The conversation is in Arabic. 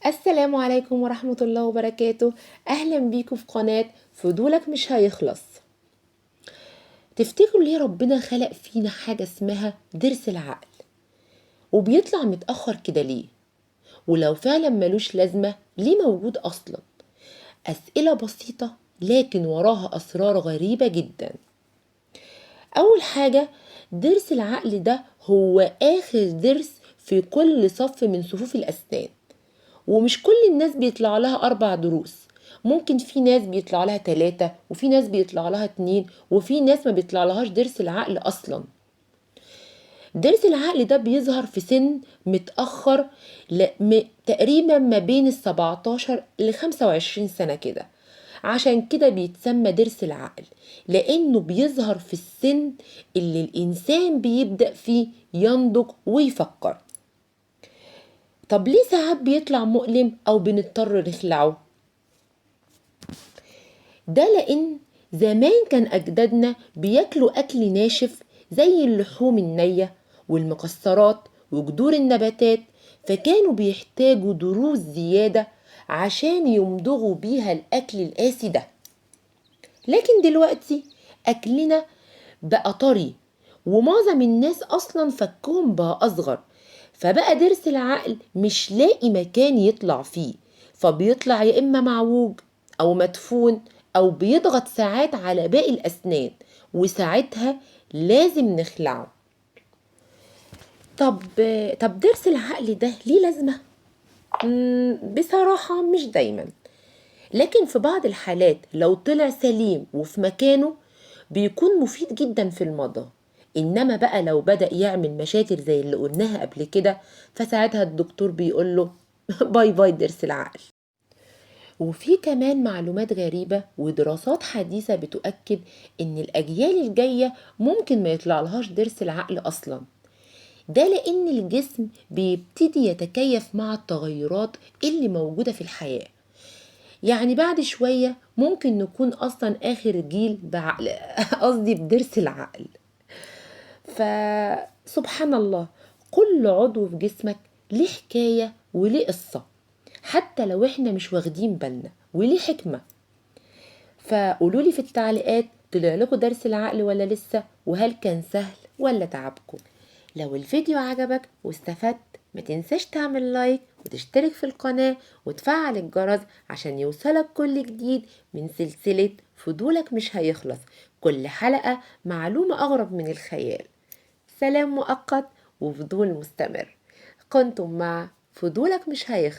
السلام عليكم ورحمة الله وبركاته. أهلا بيكم في قناة فضولك مش هيخلص. تفتكروا ليه ربنا خلق فينا حاجة اسمها ضرس العقل وبيطلع متأخر كده ليه؟ ولو فعلا ملوش لازمة ليه موجود أصلا؟ أسئلة بسيطة لكن وراها أسرار غريبة جدا. أول حاجة، ضرس العقل ده هو آخر ضرس في كل صف من صفوف الأسنان، ومش كل الناس بيطلع لها 4 ضروس. ممكن في ناس بيطلع لها 3 وفي ناس بيطلع لها 2 وفي ناس ما بيطلع لهاش ضرس العقل أصلا. ضرس العقل ده بيظهر في سن متأخر، تقريبا ما بين 17 ل 25 سنة كده. عشان كده بيتسمى ضرس العقل، لأنه بيظهر في السن اللي الإنسان بيبدأ فيه ينضج ويفكر. طب ليه ساعات بيطلع مؤلم أو بنضطر نخلعه؟ ده لأن زمان كان أجدادنا بياكلوا أكل ناشف زي اللحوم النية والمكسرات وجذور النباتات، فكانوا بيحتاجوا ضروس زيادة عشان يمضغوا بيها الأكل القاسي ده. لكن دلوقتي أكلنا بقى طري، ومعظم الناس أصلا فكهم بقى أصغر، فبقى ضرس العقل مش لاقي مكان يطلع فيه، فبيطلع يا إما معوج أو مدفون أو بيضغط ساعات على باقي الأسنان، وساعتها لازم نخلعه. طب ضرس العقل ده ليه لازمة؟ بصراحة مش دايما، لكن في بعض الحالات لو طلع سليم وفي مكانه بيكون مفيد جدا في المضغ. انما بقى لو بدأ يعمل مشاكل زي اللي قلناها قبل كده، فساعتها الدكتور بيقول له باي باي ضرس العقل. وفي كمان معلومات غريبة ودراسات حديثة بتؤكد ان الاجيال الجاية ممكن ما يطلع لهاش ضرس العقل اصلا. ده لان الجسم بيبتدي يتكيف مع التغيرات اللي موجودة في الحياة. يعني بعد شوية ممكن نكون أصلا آخر جيل بعقل قصدي بضرس العقل. فسبحان الله، كل عضو في جسمك ليه حكاية وليه قصة، حتى لو احنا مش واخدين بالنا، وليه حكمة. فقولولي في التعليقات، طلع لكم درس العقل ولا لسه؟ وهل كان سهل ولا تعبكم؟ لو الفيديو عجبك واستفدت، ما تنساش تعمل لايك وتشترك في القناة وتفعل الجرس عشان يوصلك كل جديد من سلسلة فضولك مش هيخلص، كل حلقة معلومة أغرب من الخيال. سلام مؤقت وفضول مستمر. كنتم مع فضولك مش هيخلص.